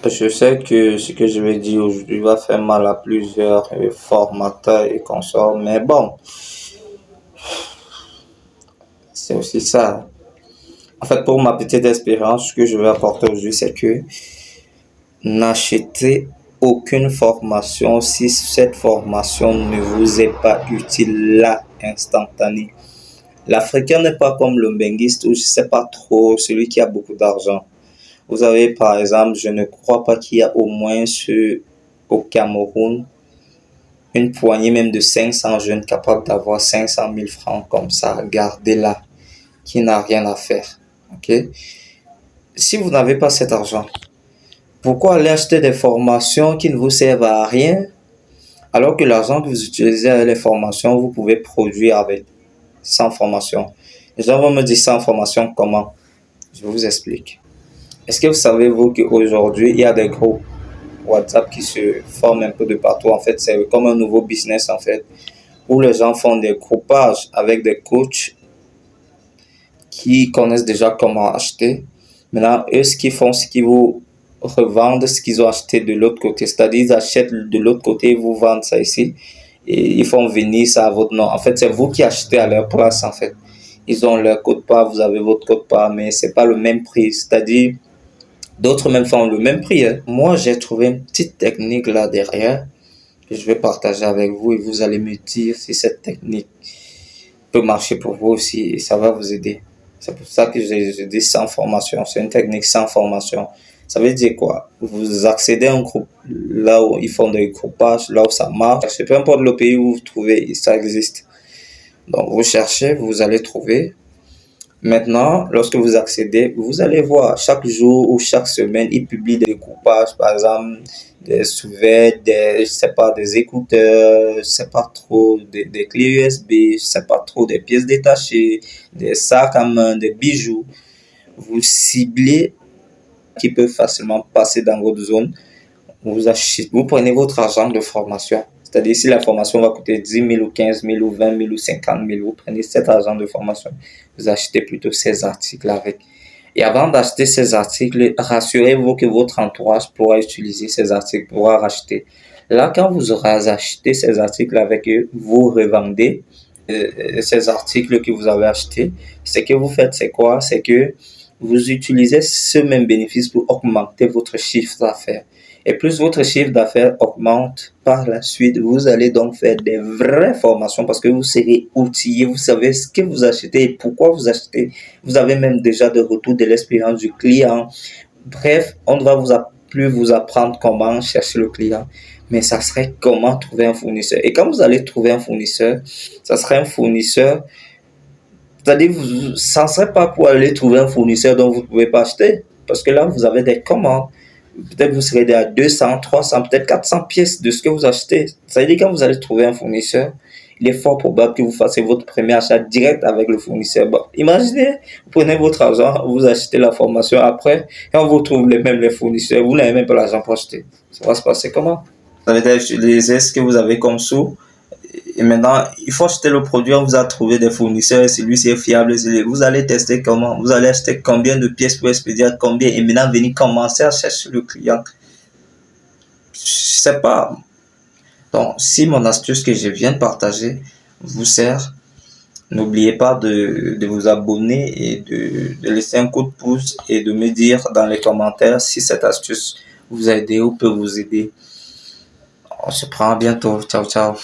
Je sais que ce que je vais dire aujourd'hui va faire mal à plusieurs formateurs et consorts, mais bon, c'est aussi ça. En fait, pour ma petite expérience, ce que je vais apporter aujourd'hui, c'est que n'achetez aucune formation si cette formation ne vous est pas utile là, instantané. L'Africain n'est pas comme le benguiste ou je sais pas trop, celui qui a beaucoup d'argent. Vous avez par exemple, je ne crois pas qu'il y a au moins au Cameroun une poignée même de 500 jeunes capables d'avoir 500 000 francs comme ça, gardez là, qui n'a rien à faire. Ok? Si vous n'avez pas cet argent, pourquoi aller acheter des formations qui ne vous servent à rien, alors que l'argent que vous utilisez avec les formations, vous pouvez produire avec sans formation. Les gens vont me dire sans formation comment? Je vous explique. Est-ce que vous savez, vous, qu'aujourd'hui, il y a des groupes WhatsApp qui se forment un peu de partout. En fait, c'est comme un nouveau business, en fait, où les gens font des groupages avec des coachs qui connaissent déjà comment acheter. Maintenant, eux, ce qu'ils font, c'est qu'ils vous revendent ce qu'ils ont acheté de l'autre côté. C'est-à-dire, ils achètent de l'autre côté, ils vous vendent ça ici. Et ils font venir ça à votre nom. En fait, c'est vous qui achetez à leur place, en fait. Ils ont leur code-part, vous avez votre code-part, mais c'est pas le même prix. C'est-à-dire, d'autres même font le même prix. Hein. Moi, j'ai trouvé une petite technique là derrière que je vais partager avec vous et vous allez me dire si cette technique peut marcher pour vous aussi et ça va vous aider. C'est pour ça que je dis sans formation. C'est une technique sans formation. Ça veut dire quoi? Vous accédez à un groupe là où ils font des groupages, là où ça marche. Peu importe le pays où vous trouvez, ça existe. Donc, vous cherchez, vous allez trouver. Maintenant, lorsque vous accédez, vous allez voir chaque jour ou chaque semaine, ils publient des groupages, par exemple, des sous-vêtements, je sais pas, des écouteurs, je sais pas trop, des clés USB, je sais pas trop, des pièces détachées, des sacs à main, des bijoux. Vous ciblez qui peuvent facilement passer dans votre zone. Vous achetez, vous prenez votre argent de formation. C'est-à-dire, si la formation va coûter 10 000 ou 15 000 ou 20 000 ou 50 000, vous prenez cet argent de formation. Vous achetez plutôt ces articles avec. Et avant d'acheter ces articles, rassurez-vous que votre entourage pourra utiliser ces articles, pourra racheter. Là, quand vous aurez acheté ces articles avec eux, vous revendez ces articles que vous avez achetés. Ce que vous faites, c'est quoi? C'est que vous utilisez ce même bénéfice pour augmenter votre chiffre d'affaires. Et plus votre chiffre d'affaires augmente par la suite, vous allez donc faire des vraies formations parce que vous serez outillé, vous savez ce que vous achetez et pourquoi vous achetez. Vous avez même déjà de retour de l'expérience du client. Bref, on ne va plus vous apprendre comment chercher le client, mais ça serait comment trouver un fournisseur. Et quand vous allez trouver un fournisseur, ça serait un fournisseur. C'est-à-dire, ça ne serait pas pour aller trouver un fournisseur dont vous ne pouvez pas acheter. Parce que là, vous avez des commandes. Peut-être vous serez à 200, 300, peut-être 400 pièces de ce que vous achetez. Ça veut dire que quand vous allez trouver un fournisseur, il est fort probable que vous fassiez votre premier achat direct avec le fournisseur. Bon, imaginez, vous prenez votre argent, vous achetez la formation après, et on vous trouve les fournisseurs. Vous n'avez même pas l'argent pour acheter. Ça va se passer comment? Vous allez utiliser ce que vous avez comme sous. Et maintenant, il faut acheter le produit, on vous a trouvé des fournisseurs, celui-ci est fiable, vous allez tester comment, vous allez acheter combien de pièces pour expédier combien, et maintenant venir commencer à chercher le client. Je sais pas. Donc, si mon astuce que je viens de partager vous sert, n'oubliez pas de vous abonner et de laisser un coup de pouce et de me dire dans les commentaires si cette astuce vous a aidé ou peut vous aider. On se prend à bientôt. Ciao, ciao.